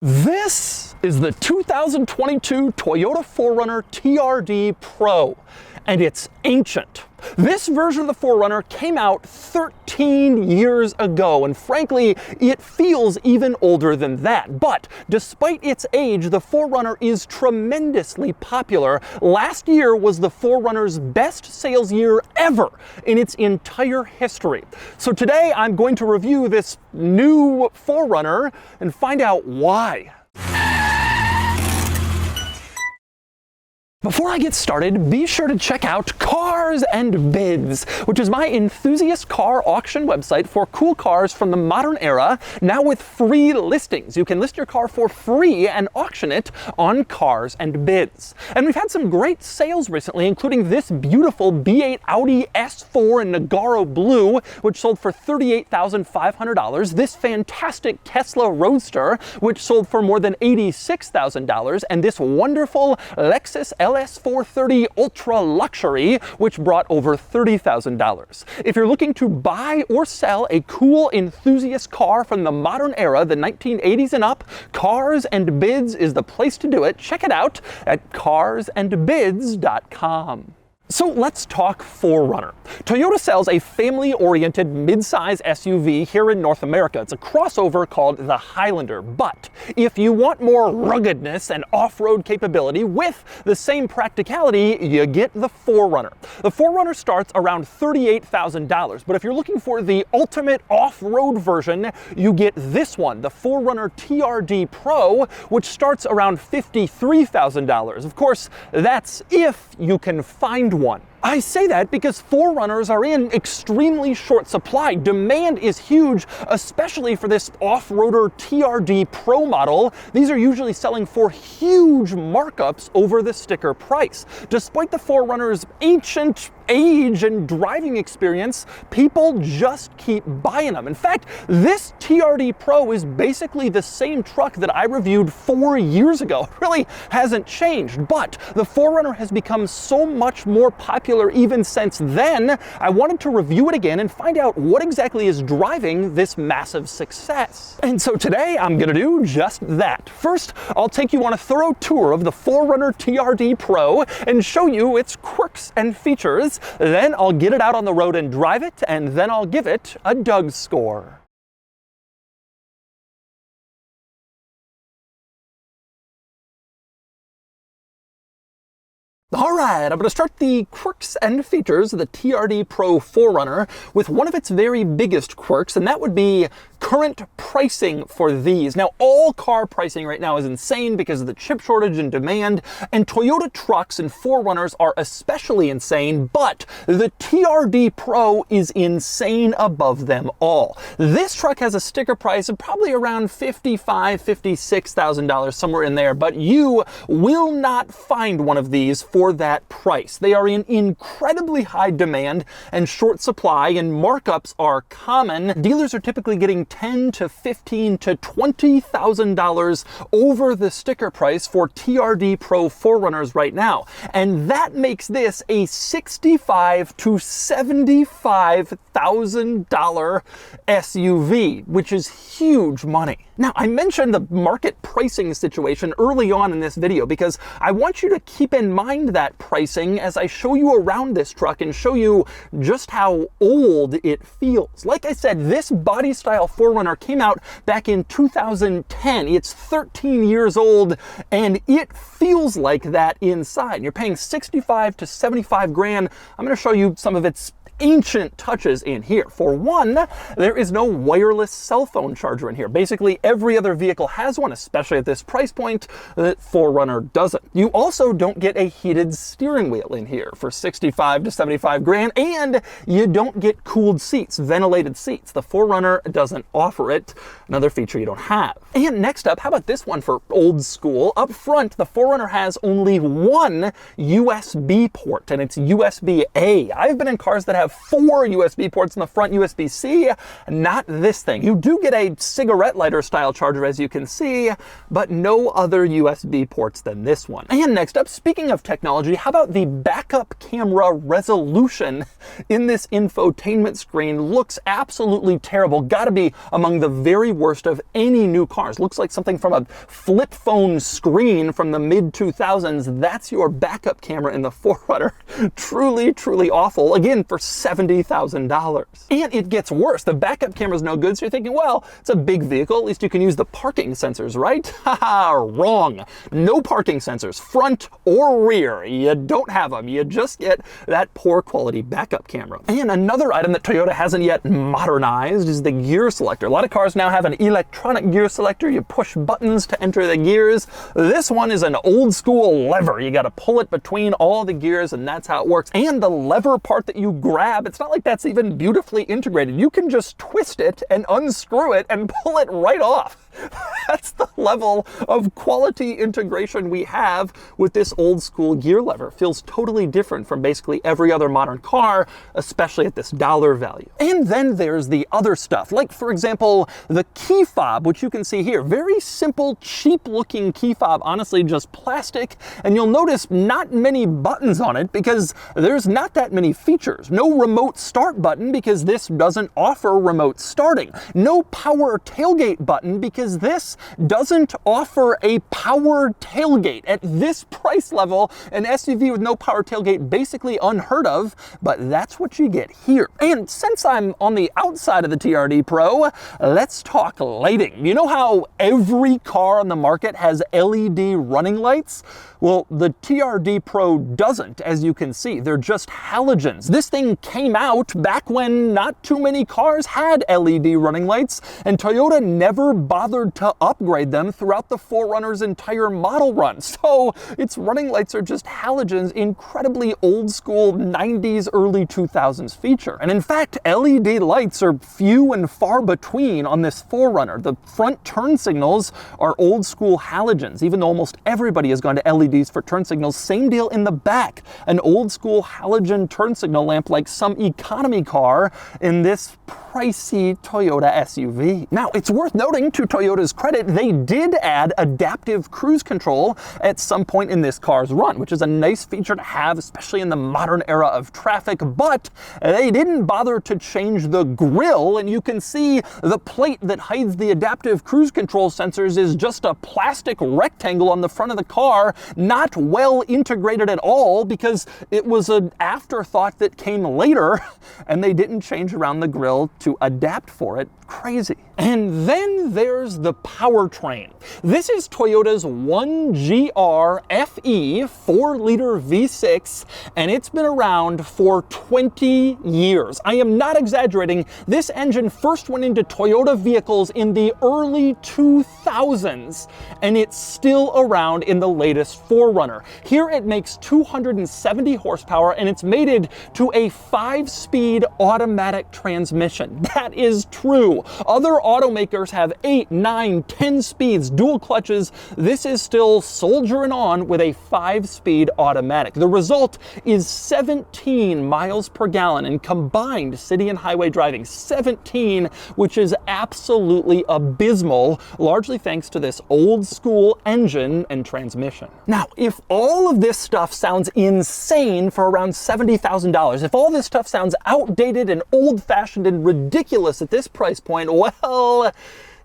This is the 2022 Toyota 4Runner TRD Pro, and it's ancient. This version of the 4Runner came out 13 years ago, and frankly, it feels even older than that. But despite its age, the 4Runner is tremendously popular. Last year was the 4Runner's best sales year ever in its entire history. So today I'm going to review this new 4Runner and find out why. Before I get started, be sure to check out Cars and Bids, which is my enthusiast car auction website for cool cars from the modern era, now with free listings. You can list your car for free and auction it on Cars and Bids. And we've had some great sales recently, including this beautiful B8 Audi S4 in Nagaro Blue, which sold for $38,500, this fantastic Tesla Roadster, which sold for more than $86,000, and this wonderful Lexus LS430 Ultra Luxury, which brought over $30,000. If you're looking to buy or sell a cool enthusiast car from the modern era, the 1980s and up, Cars and Bids is the place to do it. Check it out at carsandbids.com. So let's talk 4Runner. Toyota sells a family-oriented mid-size SUV here in North America. It's a crossover called the Highlander. But if you want more ruggedness and off-road capability with the same practicality, you get the 4Runner. The 4Runner starts around $38,000, but if you're looking for the ultimate off-road version, you get this one, the 4Runner TRD Pro, which starts around $53,000. Of course, that's if you can find one. I say that because 4Runners are in extremely short supply. Demand is huge, especially for this off-roader TRD Pro model. These are usually selling for huge markups over the sticker price. Despite the 4Runner's ancient age and driving experience, people just keep buying them. In fact, this TRD Pro is basically the same truck that I reviewed 4 years ago. It really hasn't changed, but the 4Runner has become so much more popular even since then. I wanted to review it again and find out what exactly is driving this massive success. And so today I'm gonna do just that. First, I'll take you on a thorough tour of the 4Runner TRD Pro and show you its quirks and features. Then I'll get it out on the road and drive it, and then I'll give it a DOUGSCORE. All right, I'm going to start the quirks and features of the TRD Pro 4Runner with one of its very biggest quirks, and that would be current pricing for these. Now, all car pricing right now is insane because of the chip shortage and demand, and Toyota trucks and 4Runners are especially insane, but the TRD Pro is insane above them all. This truck has a sticker price of probably around $55,000, $56,000, somewhere in there, but you will not find one of these for that price. They are in incredibly high demand and short supply, and markups are common. Dealers are typically getting $10,000 to $15,000 to $20,000 over the sticker price for TRD Pro 4Runners right now, and that makes this a $65,000 to $75,000 SUV, which is huge money. Now, I mentioned the market pricing situation early on in this video because I want you to keep in mind that pricing as I show you around this truck and show you just how old it feels. Like I said, this body style 4Runner came out back in 2010. It's 13 years old and it feels like that inside. You're paying 65 to 75 grand. I'm going to show you some of its ancient touches in here. For one, there is no wireless cell phone charger in here. Basically, every other vehicle has one, especially at this price point. The 4Runner doesn't. You also don't get a heated steering wheel in here for 65 to 75 grand, and you don't get cooled seats, ventilated seats. The 4Runner doesn't offer it. Another feature you don't have. And next up, how about this one for old school? Up front, the 4Runner has only one USB port, and it's USB-A. I've been in cars that have have 4 USB ports in the front, USB-C. Not this thing. You do get a cigarette lighter style charger, as you can see, but no other USB ports than this one. And next up, speaking of technology, how about the backup camera resolution in this infotainment screen? Looks absolutely terrible. Gotta be among the very worst of any new cars. Looks like something from a flip phone screen from the mid-2000s. That's your backup camera in the 4Runner. Truly, truly awful. Again, for $70,000. And it gets worse. The backup camera's no good, so you're thinking, well, it's a big vehicle. At least you can use the parking sensors, right? Haha, wrong. No parking sensors, front or rear. You don't have them. You just get that poor quality backup camera. And another item that Toyota hasn't yet modernized is the gear selector. A lot of cars now have an electronic gear selector. You push buttons to enter the gears. This one is an old school lever. You got to pull it between all the gears, and that's how it works. And the lever part that you grab, it's not like that's even beautifully integrated. You can just twist it and unscrew it and pull it right off. That's the level of quality integration we have with this old school gear lever. Feels totally different from basically every other modern car, especially at this dollar value. And then there's the other stuff, like for example, the key fob, which you can see here. Very simple, cheap looking key fob, honestly just plastic. And you'll notice not many buttons on it because there's not that many features. No remote start button because this doesn't offer remote starting. No power tailgate button because this doesn't offer a power tailgate. At this price level, an SUV with no power tailgate, basically unheard of, but that's what you get here. And since I'm on the outside of the TRD Pro, let's talk lighting. You know how every car on the market has LED running lights? Well, the TRD Pro doesn't, as you can see. They're just halogens. This thing came out back when not too many cars had LED running lights, and Toyota never bothered to upgrade them throughout the 4Runner's entire model run. So its running lights are just halogens, incredibly old school 90s, early 2000s feature. And in fact, LED lights are few and far between on this 4Runner. The front turn signals are old school halogens, even though almost everybody has gone to LEDs for turn signals. Same deal in the back. An old school halogen turn signal lamp like some economy car in this pricey Toyota SUV. Now, it's worth noting, to Toyota's credit, they did add adaptive cruise control at some point in this car's run, which is a nice feature to have, especially in the modern era of traffic, but they didn't bother to change the grille, and you can see the plate that hides the adaptive cruise control sensors is just a plastic rectangle on the front of the car, not well integrated at all because it was an afterthought that came later, and they didn't change around the grille to adapt for it. Crazy. And then there's the powertrain. This is Toyota's 1GR FE 4-liter V6, and it's been around for 20 years. I am not exaggerating. This engine first went into Toyota vehicles in the early 2000s, and it's still around in the latest 4Runner. Here it makes 270 horsepower, and it's mated to a 5-speed automatic transmission. That is true. Other automakers have 8, 9, 10 speeds, dual clutches. This is still soldiering on with a 5-speed automatic. The result is 17 miles per gallon in combined city and highway driving. 17, which is absolutely abysmal, largely thanks to this old school engine and transmission. Now, if all of this stuff sounds insane for around $70,000, if all this stuff sounds outdated and old-fashioned and ridiculous at this price point, well,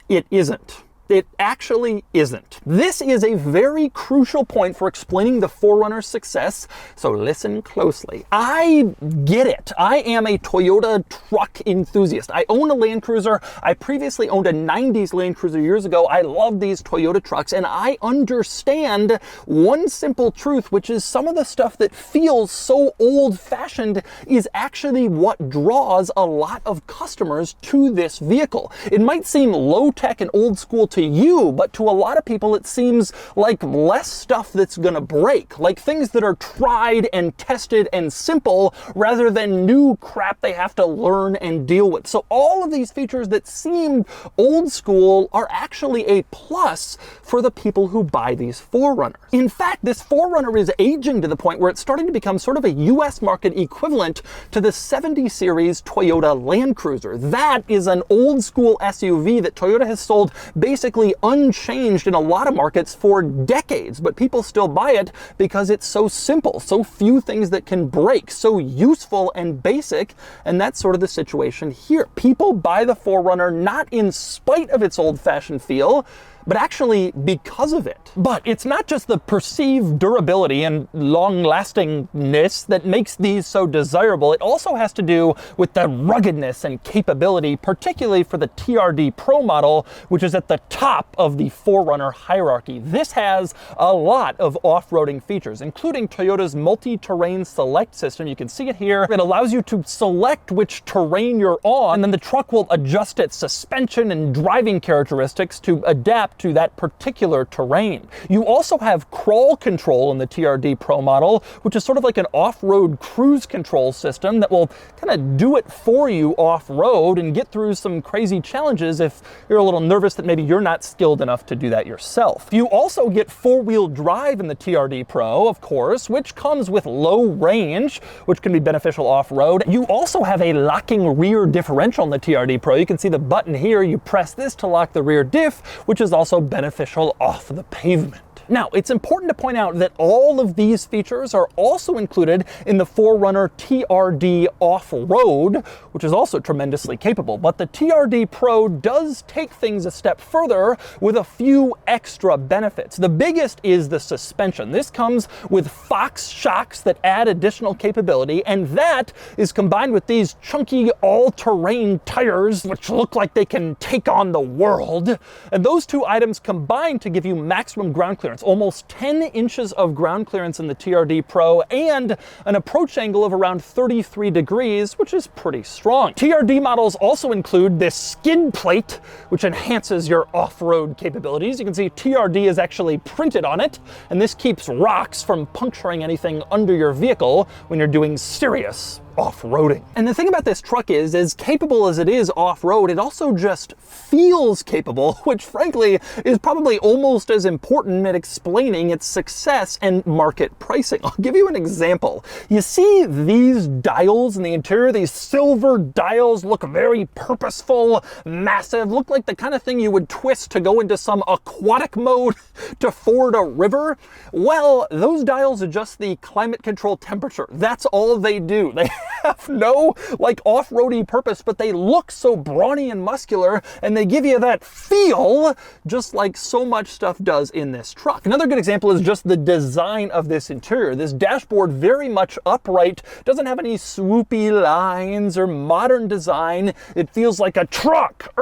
it isn't. It actually isn't. This is a very crucial point for explaining the 4Runner's success, so listen closely. I get it. I am a Toyota truck enthusiast. I own a Land Cruiser. I previously owned a 90s Land Cruiser years ago. I love these Toyota trucks, and I understand one simple truth, which is some of the stuff that feels so old-fashioned is actually what draws a lot of customers to this vehicle. It might seem low-tech and old-school to you, but to a lot of people it seems like less stuff that's gonna break, like things that are tried and tested and simple rather than new crap they have to learn and deal with. So all of these features that seem old school are actually a plus for the people who buy these 4Runners. In fact, this 4Runner is aging to the point where it's starting to become sort of a US market equivalent to the 70 series Toyota Land Cruiser. That is an old school SUV that Toyota has sold basically unchanged in a lot of markets for decades, but people still buy it because it's so simple, so few things that can break, so useful and basic, and that's sort of the situation here. People buy the 4Runner not in spite of its old-fashioned feel, but actually because of it. But it's not just the perceived durability and long-lastingness that makes these so desirable. It also has to do with the ruggedness and capability, particularly for the TRD Pro model, which is at the top of the 4Runner hierarchy. This has a lot of off-roading features, including Toyota's multi-terrain select system. You can see it here. It allows you to select which terrain you're on, and then the truck will adjust its suspension and driving characteristics to adapt to that particular terrain. You also have crawl control in the TRD Pro model, which is sort of like an off-road cruise control system that will kind of do it for you off-road and get through some crazy challenges if you're a little nervous that maybe you're not skilled enough to do that yourself. You also get four-wheel drive in the TRD Pro, of course, which comes with low range, which can be beneficial off-road. You also have a locking rear differential in the TRD Pro. You can see the button here. You press this to lock the rear diff, which is also beneficial off the pavement. Now, it's important to point out that all of these features are also included in the 4Runner TRD Off-Road, which is also tremendously capable. But the TRD Pro does take things a step further with a few extra benefits. The biggest is the suspension. This comes with Fox shocks that add additional capability, and that is combined with these chunky all-terrain tires, which look like they can take on the world. And those two items combine to give you maximum ground clearance. Almost 10 inches of ground clearance in the TRD Pro and an approach angle of around 33 degrees, which is pretty strong. TRD models also include this skid plate, which enhances your off-road capabilities. You can see TRD is actually printed on it, and this keeps rocks from puncturing anything under your vehicle when you're doing serious off-roading. And the thing about this truck is, as capable as it is off-road, it also just feels capable, which frankly is probably almost as important at explaining its success and market pricing. I'll give you an example. You see these dials in the interior, these silver dials look very purposeful, massive, look like the kind of thing you would twist to go into some aquatic mode to ford a river. Well, those dials adjust the climate control temperature. That's all they do. They have no like off-roady purpose, but they look so brawny and muscular, and they give you that feel just like so much stuff does in this truck. Another good example is just the design of this interior. This dashboard, very much upright, doesn't have any swoopy lines or modern design. It feels like a truck,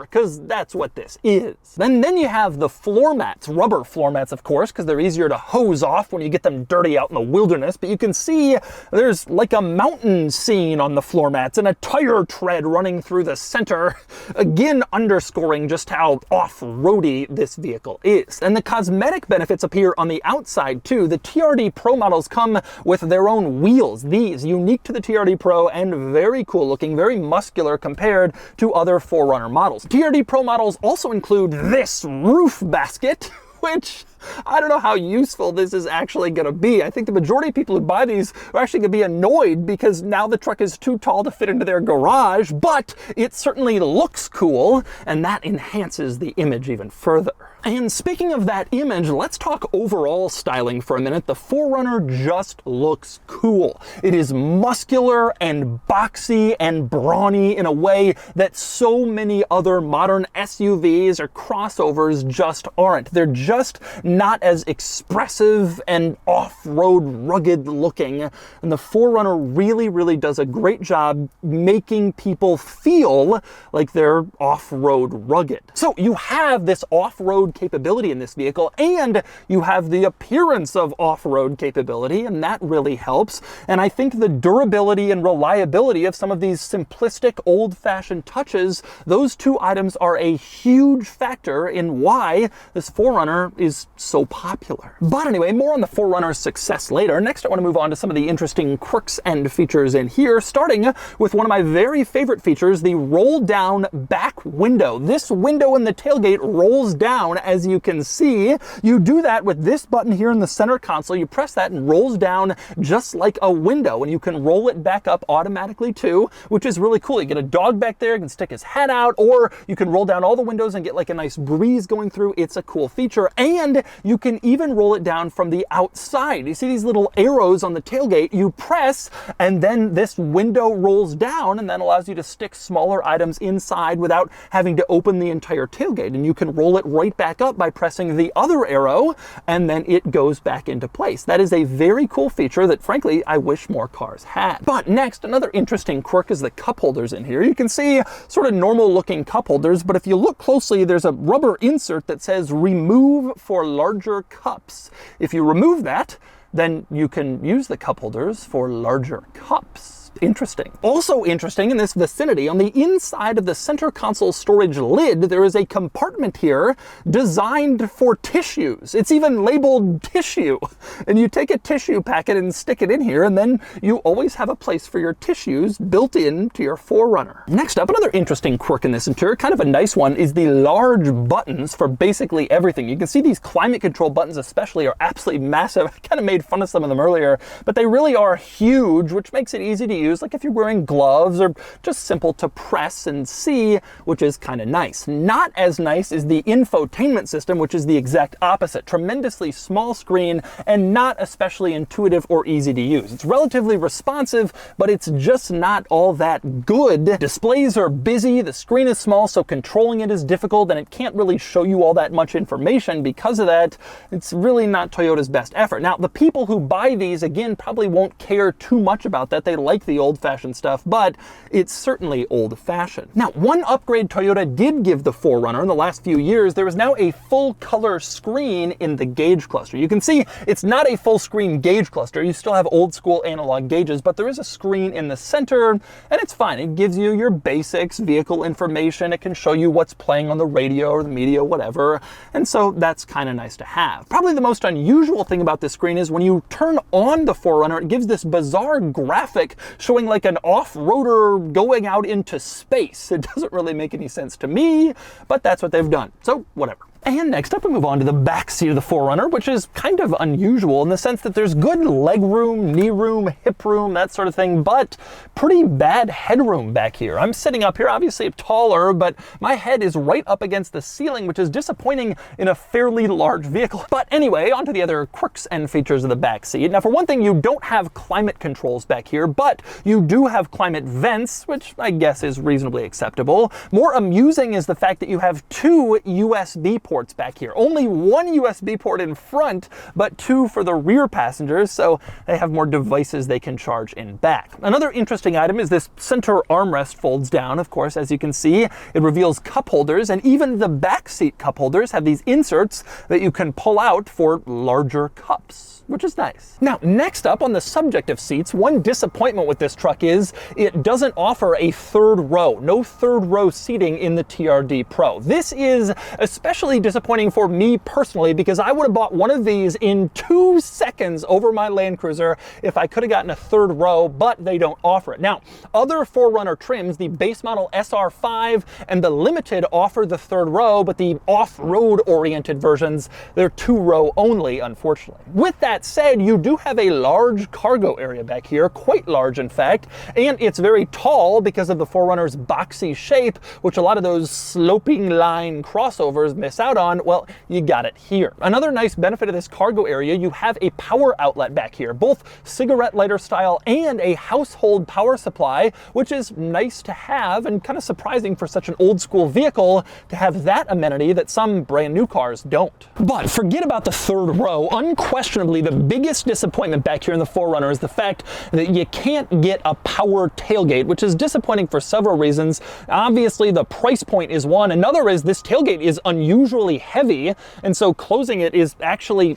because that's what this is. Then you have the floor mats, rubber floor mats, of course, because they're easier to hose off when you get them dirty out in the wilderness. But you can see there's like a mountain scene on the floor mats and a tire tread running through the center, again underscoring just how off-roady this vehicle is. And the cosmetic benefits appear on the outside too. The TRD Pro models come with their own wheels. These, unique to the TRD Pro and very cool looking, very muscular compared to other 4Runner models. TRD Pro models also include this roof basket, which I don't know how useful this is actually going to be. I think the majority of people who buy these are actually going to be annoyed because now the truck is too tall to fit into their garage, but it certainly looks cool, and that enhances the image even further. And speaking of that image, let's talk overall styling for a minute. The 4Runner just looks cool. It is muscular and boxy and brawny in a way that so many other modern SUVs or crossovers just aren't. They're just not as expressive and off-road rugged looking. And the 4Runner really, really does a great job making people feel like they're off-road rugged. So you have this off-road capability in this vehicle, and you have the appearance of off-road capability, and that really helps. And I think the durability and reliability of some of these simplistic, old-fashioned touches, those two items are a huge factor in why this 4Runner is so popular. But anyway, more on the 4Runner's success later. Next, I want to move on to some of the interesting quirks and features in here, starting with one of my very favorite features, the roll-down back window. This window in the tailgate rolls down, as you can see. You do that with this button here in the center console. You press that and rolls down just like a window, and you can roll it back up automatically too, which is really cool. You get a dog back there, you can stick his head out, or you can roll down all the windows and get like a nice breeze going through. It's a cool feature, and you can even roll it down from the outside. You see these little arrows on the tailgate, you press, and then this window rolls down, and that allows you to stick smaller items inside without having to open the entire tailgate. And you can roll it right back up by pressing the other arrow, and then it goes back into place. That is a very cool feature that, frankly, I wish more cars had. But next, another interesting quirk is the cup holders in here. You can see sort of normal looking cup holders, but if you look closely, there's a rubber insert that says remove for larger cups. If you remove that, then you can use the cup holders for larger cups. Interesting. Also interesting in this vicinity, on the inside of the center console storage lid, there is a compartment here designed for tissues. It's even labeled tissue. And you take a tissue packet and stick it in here, and then you always have a place for your tissues built into your 4Runner. Next up, another interesting quirk in this interior, kind of a nice one, is the large buttons for basically everything. You can see these climate control buttons especially are absolutely massive. I kind of made fun of some of them earlier, but they really are huge, which makes it easy to use, like if you're wearing gloves, or just simple to press and see, which is kind of nice. Not as nice is the infotainment system, which is the exact opposite. Tremendously small screen and not especially intuitive or easy to use. It's relatively responsive, but it's just not all that good. Displays are busy, the screen is small, so controlling it is difficult, and it can't really show you all that much information. Because of that, it's really not Toyota's best effort. Now, the people who buy these, again, probably won't care too much about that. They like the old-fashioned stuff, but it's certainly old-fashioned. Now, one upgrade Toyota did give the 4Runner in the last few years, there is now a full-color screen in the gauge cluster. You can see it's not a full-screen gauge cluster. You still have old-school analog gauges, but there is a screen in the center, and it's fine. It gives you your basics, vehicle information. It can show you what's playing on the radio or the media, whatever, and so that's kind of nice to have. Probably the most unusual thing about this screen is when you turn on the 4Runner, it gives this bizarre graphic showing like an off-roader going out into space. It doesn't really make any sense to me, but that's what they've done, so whatever. And next up, we move on to the back seat of the 4Runner, which is kind of unusual in the sense that there's good leg room, knee room, hip room, that sort of thing, but pretty bad headroom back here. I'm sitting up here, obviously taller, but my head is right up against the ceiling, which is disappointing in a fairly large vehicle. But anyway, onto the other quirks and features of the back seat. Now, for one thing, you don't have climate controls back here, but you do have climate vents, which I guess is reasonably acceptable. More amusing is the fact that you have two USB ports back here. Only one USB port in front, but two for the rear passengers, so they have more devices they can charge in back. Another interesting item is this center armrest folds down, of course, as you can see. It reveals cup holders, and even the back seat cup holders have these inserts that you can pull out for larger cups, which is nice. Now, next up on the subject of seats, one disappointment with this truck is it doesn't offer a third row. No third row seating in the TRD Pro. This is especially disappointing for me personally, because I would have bought one of these in 2 seconds over my Land Cruiser if I could have gotten a third row, but they don't offer it. Now, other 4Runner trims, the base model SR5 and the Limited, offer the third row, but the off-road oriented versions, they're 2-row only, unfortunately. With that said, you do have a large cargo area back here, quite large in fact, and it's very tall because of the 4Runner's boxy shape, which a lot of those sloping line crossovers miss out out on, well, you got it here. Another nice benefit of this cargo area, you have a power outlet back here, both cigarette lighter style and a household power supply, which is nice to have and kind of surprising for such an old school vehicle to have that amenity that some brand new cars don't. But forget about the third row. Unquestionably, the biggest disappointment back here in the 4Runner is the fact that you can't get a power tailgate, which is disappointing for several reasons. Obviously, the price point is one. Another is this tailgate is unusually heavy, and so closing it is actually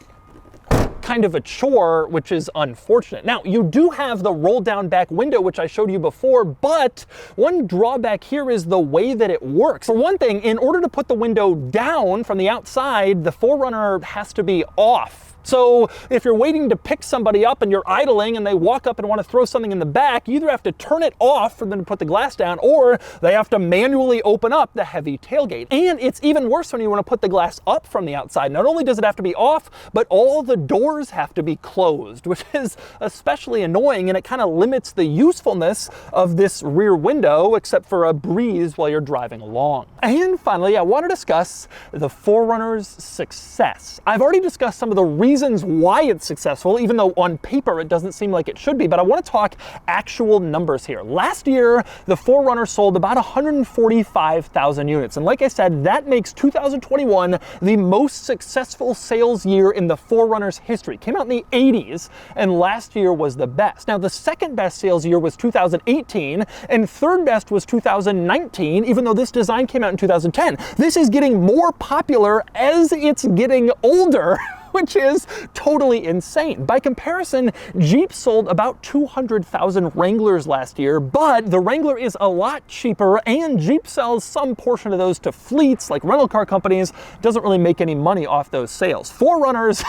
kind of a chore, which is unfortunate. Now, you do have the roll down back window, which I showed you before, but one drawback here is the way that it works. For one thing, in order to put the window down from the outside, the 4Runner has to be off. So if you're waiting to pick somebody up and you're idling and they walk up and want to throw something in the back, you either have to turn it off for them to put the glass down, or they have to manually open up the heavy tailgate. And it's even worse when you want to put the glass up from the outside. Not only does it have to be off, but all the doors have to be closed, which is especially annoying, and it kind of limits the usefulness of this rear window, except for a breeze while you're driving along. And finally, I want to discuss the 4Runner's success. I've already discussed some of the reasons why it's successful, even though on paper it doesn't seem like it should be, but I want to talk actual numbers here. Last year, the 4Runner sold about 145,000 units, and like I said, that makes 2021 the most successful sales year in the 4Runner's history. It came out in the 80s, and last year was the best. Now, the second best sales year was 2018, and third best was 2019, even though this design came out in 2010. This is getting more popular as it's getting older, which is totally insane. By comparison, Jeep sold about 200,000 Wranglers last year, but the Wrangler is a lot cheaper, and Jeep sells some portion of those to fleets like rental car companies. Doesn't really make any money off those sales. 4Runners,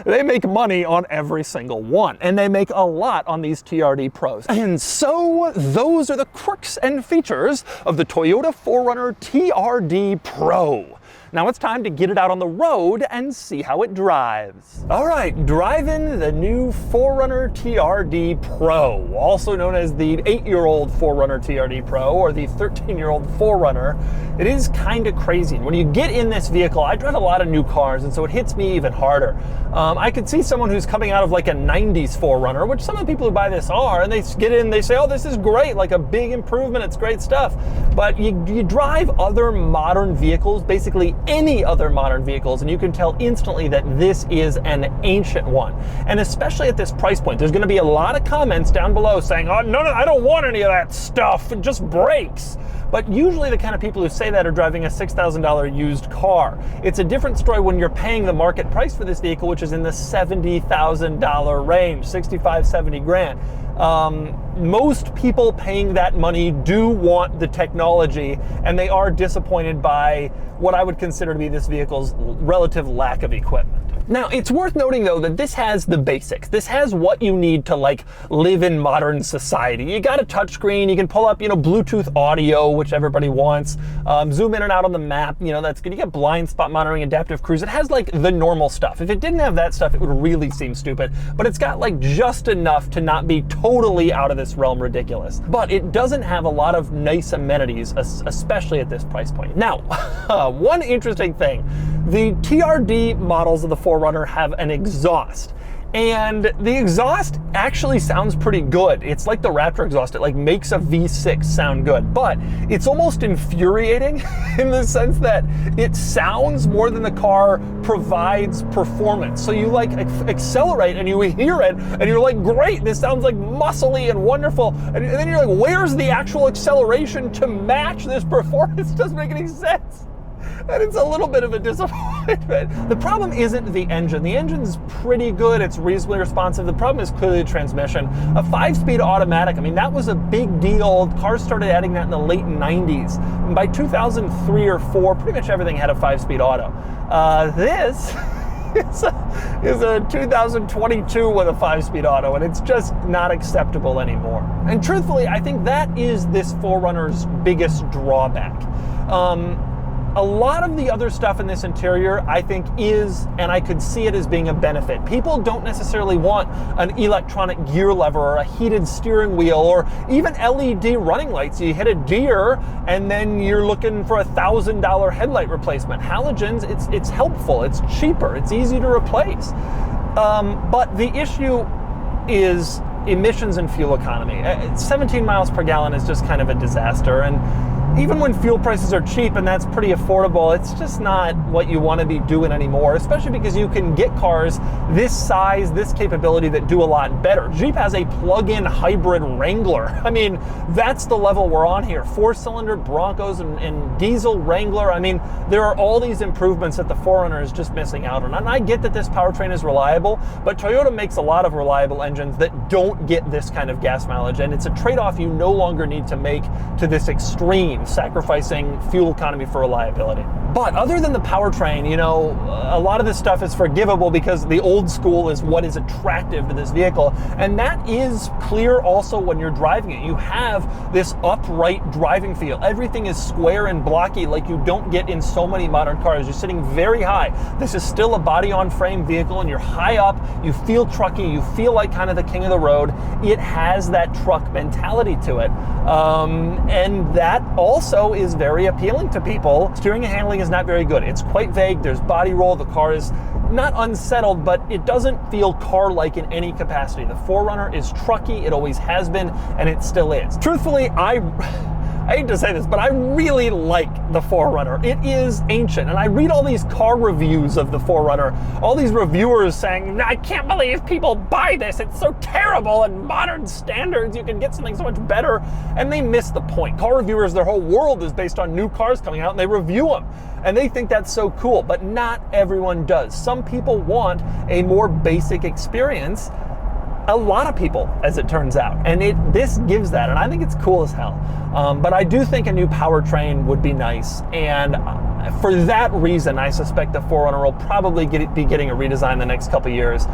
they make money on every single one, and they make a lot on these TRD Pros. And so those are the quirks and features of the Toyota 4Runner TRD Pro. Now it's time to get it out on the road and see how it drives. All right, driving the new 4Runner TRD Pro, also known as the 8-year-old 4Runner TRD Pro or the 13-year-old 4Runner. It is kind of crazy. When you get in this vehicle, I drive a lot of new cars, and so it hits me even harder. I could see someone who's coming out of like a 90s 4Runner, which some of the people who buy this are, and they get in, they say, oh, this is great, like a big improvement, it's great stuff. But you drive other modern vehicles, basically any other modern vehicles, and you can tell instantly that this is an ancient one. And especially at this price point, there's going to be a lot of comments down below saying, oh, no, I don't want any of that stuff, it just breaks. But usually the kind of people who say that are driving a $6,000 used car. It's a different story when you're paying the market price for this vehicle, which is in the $70,000 range, 65, 70 grand. Most people paying that money do want the technology, and they are disappointed by what I would consider to be this vehicle's relative lack of equipment. Now, it's worth noting though that this has the basics. This has what you need to like live in modern society. You got a touchscreen, you can pull up, Bluetooth audio, which everybody wants, zoom in and out on the map, that's good. You get blind spot monitoring, adaptive cruise. It has like the normal stuff. If it didn't have that stuff, it would really seem stupid, but it's got like just enough to not be totally out of this realm ridiculous. But it doesn't have a lot of nice amenities, especially at this price point. Now, one interesting thing, the TRD models of the 4Runner have an exhaust. And the exhaust actually sounds pretty good. It's like the Raptor exhaust. It like makes a V6 sound good, but it's almost infuriating in the sense that it sounds more than the car provides performance. So you like accelerate and you hear it and you're like, great, this sounds like muscly and wonderful. And then you're like, where's the actual acceleration to match this performance? It doesn't make any sense. And it's a little bit of a disappointment. The problem isn't the engine. The engine's pretty good. It's reasonably responsive. The problem is clearly the transmission. A 5-speed automatic, I mean, that was a big deal. Cars started adding that in the late 90s. And by 2003 or 4, pretty much everything had a 5-speed auto. This is a 2022 with a 5-speed auto, and it's just not acceptable anymore. And truthfully, I think that is this 4Runner's biggest drawback. a lot of the other stuff in this interior, I think, is, and I could see it as being a benefit. People don't necessarily want an electronic gear lever or a heated steering wheel or even LED running lights. You hit a deer and then you're looking for $1,000 headlight replacement. Halogens, it's helpful, it's cheaper, it's easy to replace. But the issue is emissions and fuel economy. 17 miles per gallon is just kind of a disaster, and even when fuel prices are cheap and that's pretty affordable, it's just not what you want to be doing anymore, especially because you can get cars this size, this capability that do a lot better. Jeep has a plug-in hybrid Wrangler. I mean, that's the level we're on here. 4-cylinder Broncos and diesel Wrangler. I mean, there are all these improvements that the 4Runner is just missing out on. And I get that this powertrain is reliable, but Toyota makes a lot of reliable engines that don't get this kind of gas mileage, and it's a trade-off you no longer need to make to this extreme, sacrificing fuel economy for reliability. But other than the powertrain, you know, a lot of this stuff is forgivable because the old school is what is attractive to this vehicle, and that is clear also when you're driving it. You have this upright driving feel. Everything is square and blocky like you don't get in so many modern cars. You're sitting very high. This is still a body-on-frame vehicle, and you're high up. You feel trucky. You feel like kind of the king of the road. It has that truck mentality to it, and that also is very appealing to people. Steering and handling is not very good. It's quite vague. There's body roll. The car is not unsettled, but it doesn't feel car-like in any capacity. The 4Runner is trucky. It always has been, and it still is. Truthfully, I hate to say this, but I really like the 4Runner. It is ancient, and I read all these car reviews of the 4Runner, all these reviewers saying, I can't believe people buy this, it's so terrible, and modern standards, you can get something so much better, and they miss the point. Car reviewers, their whole world is based on new cars coming out, and they review them, and they think that's so cool, but not everyone does. Some people want a more basic experience. A lot of people, as it turns out, and this gives that, and I think it's cool as hell. But I do think a new powertrain would be nice, and for that reason, I suspect the 4Runner will probably be getting a redesign the next couple years,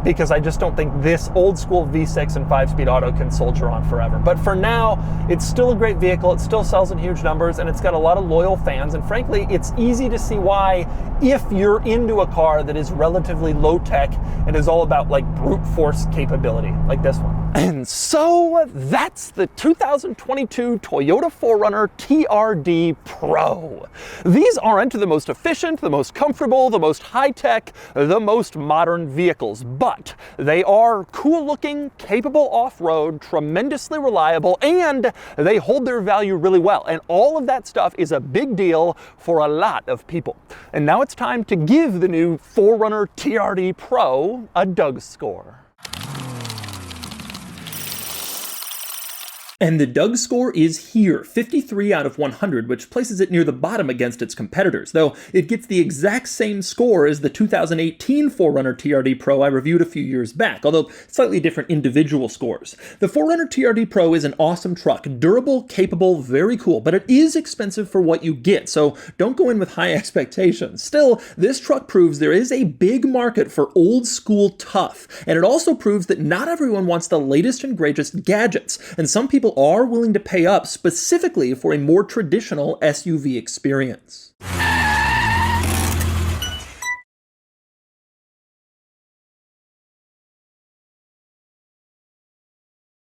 because I just don't think this old school V6 and 5-speed auto can soldier on forever. But for now, it's still a great vehicle, it still sells in huge numbers, and it's got a lot of loyal fans, and frankly, it's easy to see why if you're into a car that is relatively low tech and is all about like brute force capability, like this one. And so that's the 2022 Toyota 4Runner TRD Pro. These aren't the most efficient, the most comfortable, the most high-tech, the most modern vehicles, but they are cool-looking, capable off-road, tremendously reliable, and they hold their value really well. And all of that stuff is a big deal for a lot of people. And now it's time to give the new 4Runner TRD Pro a DOUGSCORE. And the DOUGSCORE is here, 53 out of 100, which places it near the bottom against its competitors, though it gets the exact same score as the 2018 4Runner TRD Pro I reviewed a few years back, although slightly different individual scores. The 4Runner TRD Pro is an awesome truck, durable, capable, very cool, but it is expensive for what you get, so don't go in with high expectations. Still, this truck proves there is a big market for old school tough, and it also proves that not everyone wants the latest and greatest gadgets, and some people are willing to pay up specifically for a more traditional SUV experience.